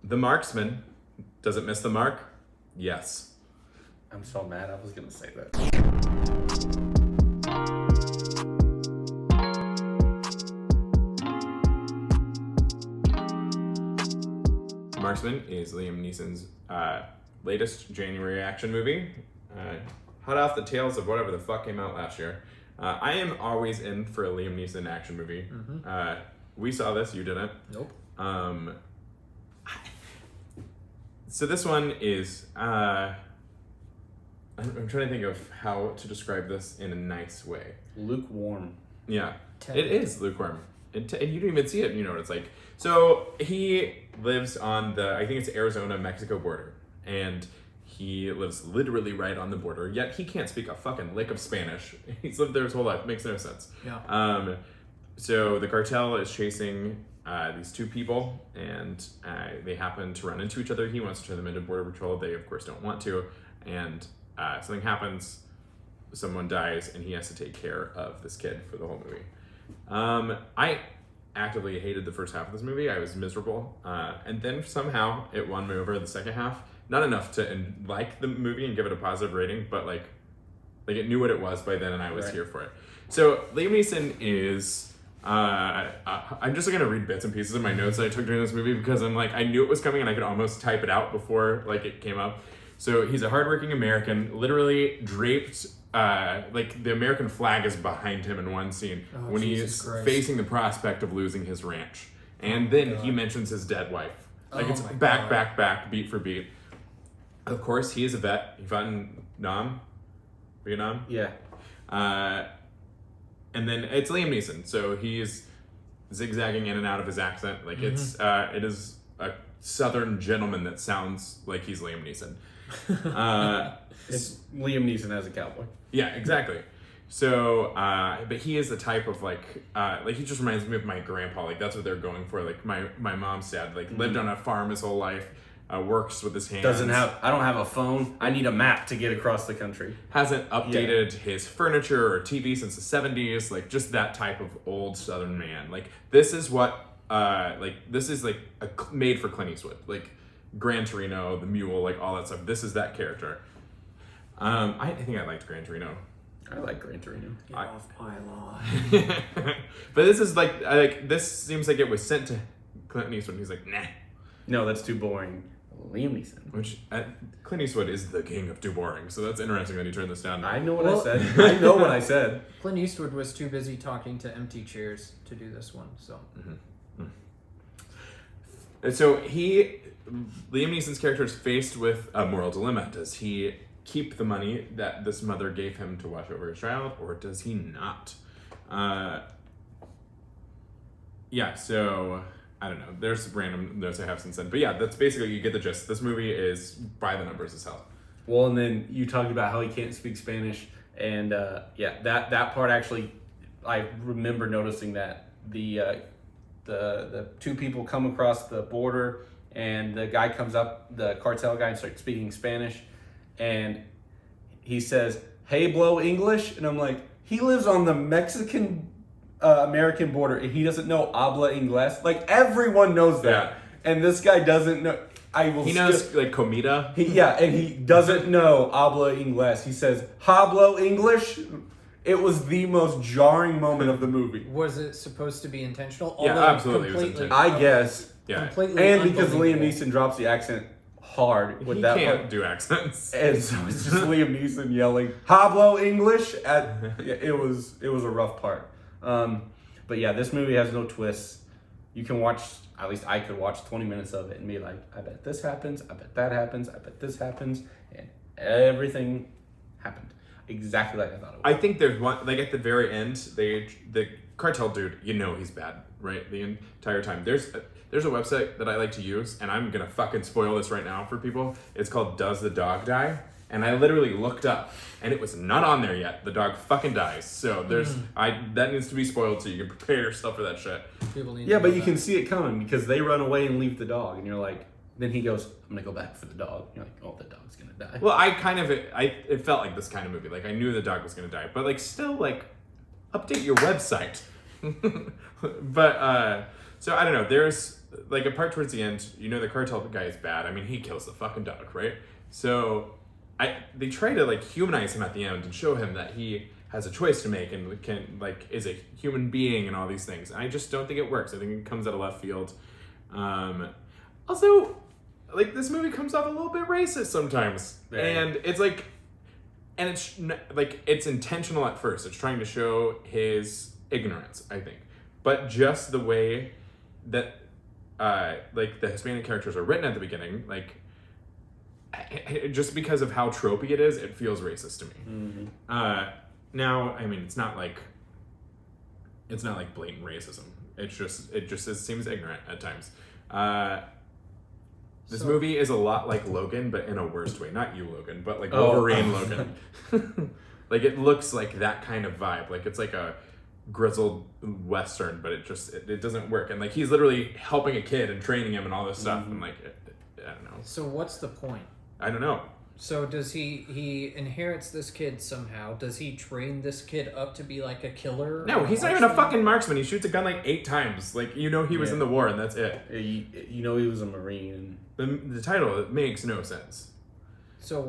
The Marksman. Does it miss the mark? Yes. I'm so mad I was going to say that. Marksman is Liam Neeson's latest January action movie. Hot off the tails of whatever the fuck came out last year. I am always in for a Liam Neeson action movie. Mm-hmm. We saw this, you didn't. Nope. So this one is, I'm trying to think of how to describe this in a nice way. Lukewarm. Yeah, it is lukewarm. And you don't even see it, you know what it's like. So he lives on I think it's Arizona-Mexico border. And he lives literally right on the border, yet he can't speak a fucking lick of Spanish. He's lived there his whole life. Makes no sense. Yeah. So the cartel is chasing these two people, and they happen to run into each other. He wants to turn them into Border Patrol. They, of course, don't want to. And something happens. Someone dies, and he has to take care of this kid for the whole movie. I actively hated the first half of this movie. I was miserable. And then somehow it won me over the second half. Not enough to like the movie and give it a positive rating, but like it knew what it was by then, and I was here for it. So Liam Neeson is... I'm just going to read bits and pieces of my notes that I took during this movie because I'm like, I knew it was coming and I could almost type it out before like it came up. So he's a hardworking American, literally draped, like the American flag is behind him in one scene when he's facing the prospect of losing his ranch. And then he mentions his dead wife. Like it's back, beat for beat. Of course, he is a vet. He fought in Vietnam? Yeah. And then it's Liam Neeson, so he's zigzagging in and out of his accent. Like it is a Southern gentleman that sounds like he's Liam Neeson. It's Liam Neeson as a cowboy. Yeah, exactly. So, but he is the type of like he just reminds me of my grandpa. Like that's what they're going for. Like my mom's dad, like lived on a farm his whole life. Works with his hands. I don't have a phone. I need a map to get across the country. Hasn't updated his furniture or TV since the 70s. Like just that type of old Southern man. Like this is what this is like made for Clint Eastwood. Like Gran Torino, the mule, like all that stuff. This is that character. I think I liked Gran Torino. I like Gran Torino. Get off my lawn. But this is like this seems like it was sent to Clint Eastwood. He's like, nah. No, that's too boring. Liam Neeson. Which, Clint Eastwood is the king of too boring, so that's interesting that he turned this down. I know what I said. I know what I said. Clint Eastwood was too busy talking to empty chairs to do this one, so. And so Liam Neeson's character is faced with a moral dilemma. Does he keep the money that this mother gave him to watch over his child, or does he not? So... I don't know. There's random notes I have since then. But yeah, that's basically, you get the gist. This movie is by the numbers as hell. Well, and then you talked about how he can't speak Spanish. And that part actually, I remember noticing that the two people come across the border and the guy comes up, the cartel guy, and starts speaking Spanish. And he says, "Hey, blow English." And I'm like, he lives on the Mexican American border, and he doesn't know habla inglés. Like everyone knows that, and this guy doesn't know. He knows like comida. And he doesn't know habla inglés. He says hablo English. It was the most jarring moment of the movie. Was it supposed to be intentional? Yeah, absolutely. It was intentional. I guess. Yeah. Completely. And because Liam Neeson drops the accent hard with that. He can't do accents. And so it's just Liam Neeson yelling hablo English it was a rough part. But yeah, this movie has no twists. You can watch, at least I could watch 20 minutes of it and be like, I bet this happens, I bet that happens, I bet this happens, and everything happened exactly like I thought it would. I think there's one, like at the very end, the cartel dude, you know he's bad, right? The entire time. There's a website that I like to use, and I'm gonna fucking spoil this right now for people. It's called Does the Dog Die? And I literally looked up, and it was not on there yet. The dog fucking dies. So that needs to be spoiled, so you can prepare yourself for that shit. But you can see it coming because they run away and leave the dog, and you're like, then he goes, "I'm gonna go back for the dog." You're like, "Oh, the dog's gonna die." Well, it felt like this kind of movie. Like I knew the dog was gonna die, but like still like update your website. But so I don't know. There's like a part towards the end, the cartel guy is bad. I mean, he kills the fucking dog, right? So they try to like humanize him at the end and show him that he has a choice to make and is a human being and all these things. I just don't think it works. I think it comes out of left field. Also, like, this movie comes off a little bit racist sometimes, and it's like, and it's intentional at first. It's trying to show his ignorance, I think, but just the way that like the Hispanic characters are written at the beginning, like, just because of how tropey it is, it feels racist to me. Mm-hmm. Now, I mean, it's not like blatant racism. It just seems ignorant at times. This movie is a lot like Logan, but in a worse way. Not you, Logan, but like Wolverine Logan. Like, it looks like that kind of vibe. Like, it's like a grizzled Western, but it doesn't work. And like, he's literally helping a kid and training him and all this stuff. And like, I don't know. So what's the point? I don't know. So does he inherits this kid somehow? Does he train this kid up to be like a killer? No, he's not even a fucking marksman. He shoots a gun like 8 times. Like, he was in the war, and that's it. He was a Marine. The title, it makes no sense. So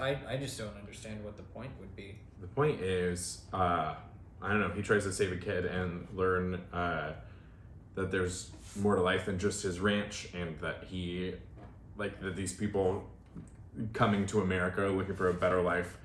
I just don't understand what the point would be. The point is, I don't know, he tries to save a kid and learn that there's more to life than just his ranch, and that that these people coming to America looking for a better life.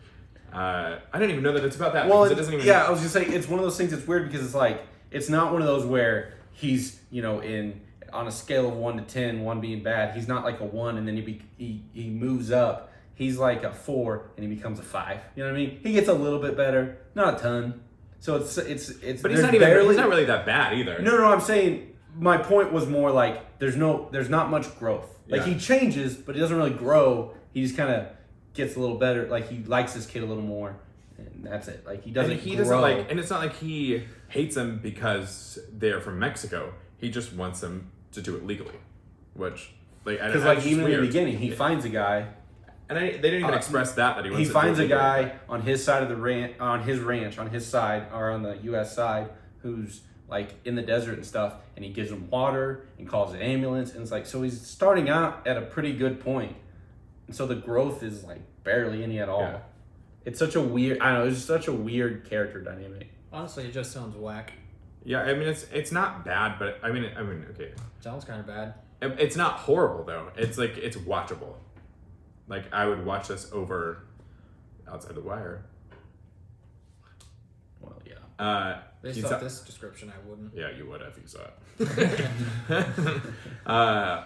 I don't even know that it's about that. Well, it doesn't even. Yeah, I was just saying, it's one of those things that's weird because it's like, it's not one of those where he's, on a scale of 1 to 10, 1 being bad, he's not like a 1 and then he moves up. He's like a 4 and he becomes a 5. You know what I mean? He gets a little bit better, not a ton. So it's. But he's not really that bad either. No. I'm saying my point was more like there's not much growth. Like, he changes, but he doesn't really grow. He just kind of gets a little better. Like, he likes his kid a little more, and that's it. Like, he doesn't grow. And it's not like he hates them because they're from Mexico. He just wants them to do it legally, which because even in the beginning, he finds a guy, and they didn't even express that he wants. He finds a guy on his side of the ranch, on his side, or on the U.S. side, who's like in the desert and stuff, and he gives him water and calls an ambulance, and it's like, so he's starting out at a pretty good point. And so the growth is like barely any at all. Yeah. It's such a weird, I don't know, it's just such a weird character dynamic. Honestly, it just sounds whack. Yeah, I mean, it's not bad, but I mean, okay. Sounds kind of bad. It's not horrible though. It's like, it's watchable. Like, I would watch this over Outside the Wire. Well, yeah. Based off this description, I wouldn't. Yeah, you would if you saw it.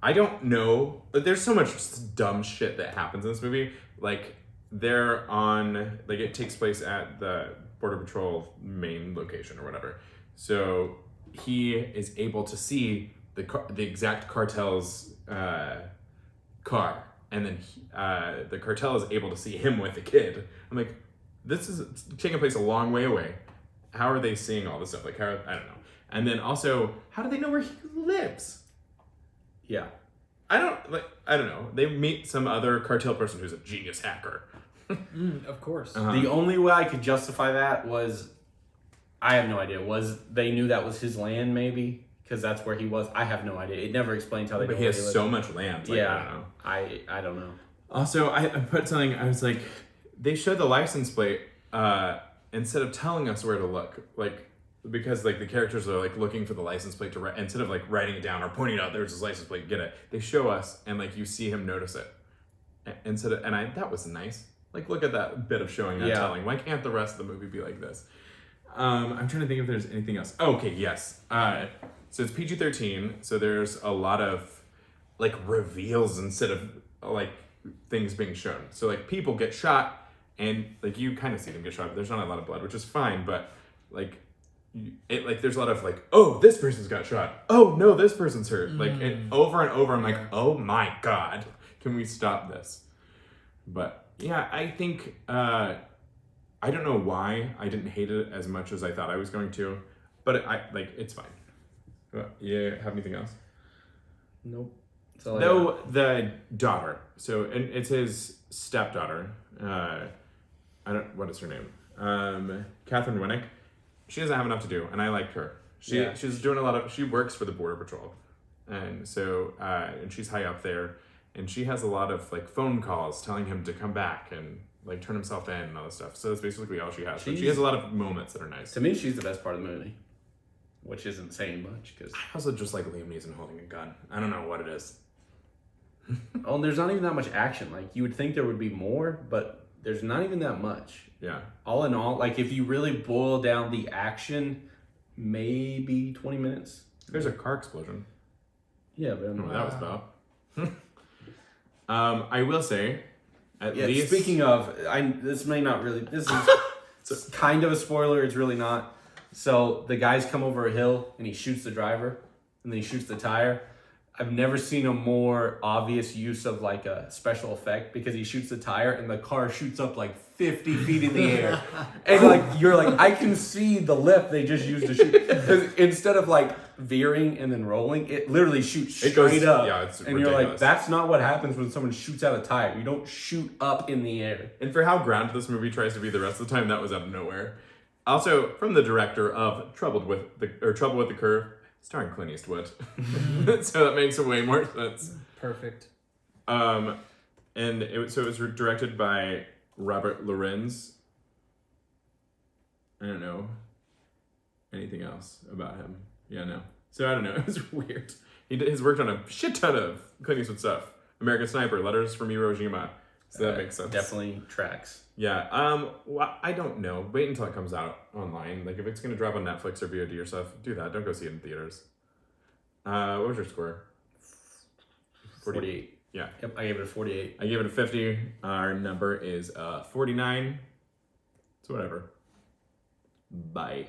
I don't know, but there's so much dumb shit that happens in this movie. Like, it takes place at the Border Patrol main location or whatever. So he is able to see the exact cartel's car, and then the cartel is able to see him with the kid. I'm like, this is taking place a long way away. How are they seeing all this stuff? Like, I don't know. And then also, how do they know where he lives? Yeah. I don't know. They meet some other cartel person who's a genius hacker. Of course. Uh-huh. The only way I could justify that was, I have no idea, was they knew that was his land, maybe? Because that's where he was. I have no idea. It never explains how they know But he has so much land. Like, yeah. I don't know. I don't know. Also, I put something, I was like, they showed the license plate instead of telling us where to look. Like, because like the characters are like looking for the license plate to write, instead of like writing it down or pointing out there's his license plate, get it. They show us and like you see him notice it. That was nice. Like, look at that bit of showing and telling. Why can't the rest of the movie be like this? I'm trying to think if there's anything else. Oh, okay, yes. So it's PG-13, so there's a lot of like reveals instead of like things being shown. So like people get shot and like you kind of see them get shot, but there's not a lot of blood, which is fine, but like there's a lot of like, oh, this person's got shot. Oh no, this person's hurt. Like, and over and over, I'm like, oh my God, can we stop this? But yeah, I think, I don't know why I didn't hate it as much as I thought I was going to, but it's fine. You have anything else? Nope. No, the daughter. So, and it's his stepdaughter. What is her name? Catherine Winnick. She doesn't have enough to do, and I like her. She's doing she works for the Border Patrol, and so and she's high up there, and she has a lot of like phone calls telling him to come back and like turn himself in and all this stuff. So that's basically all she has. But she has a lot of moments that are nice. To me, she's the best part of the movie, which isn't saying much because. I also just like Liam Neeson holding a gun. I don't know what it is. Oh, and there's not even that much action. Like you would think there would be more, but there's not even that much. Yeah. All in all, like if you really boil down the action, maybe 20 minutes. There's a car explosion. Yeah, but I don't know what that was about. I will say, at least. Speaking of, this may not really. This is it's kind of a spoiler. It's really not. So the guys come over a hill and he shoots the driver, and then he shoots the tire. I've never seen a more obvious use of like a special effect because he shoots the tire and the car shoots up like 50 feet in the air. And like, you're like, I can see the lift they just used to shoot. Because instead of like veering and then rolling, it literally shoots straight up. Yeah, it's and ridiculous. you're like, that's not what happens when someone shoots out a tire. You don't shoot up in the air. And for how grounded this movie tries to be the rest of the time, that was out of nowhere. Also, from the director of Trouble with the Curve, starring Clint Eastwood. So that makes way more sense. Perfect. And it was directed by Robert Lorenz. I don't know anything else about him. Yeah, no. So I don't know. It was weird. He's worked on a shit ton of Clint Eastwood stuff. American Sniper, Letters from Iwo Jima. So that makes sense. Definitely tracks. Yeah. Well, I don't know. Wait until it comes out online. Like if it's gonna drop on Netflix or VOD or stuff, do that. Don't go see it in theaters. What was your score? 48. Yeah. Yep, I gave it a 48. I gave it a 50. Our number is 49. So whatever. Bye.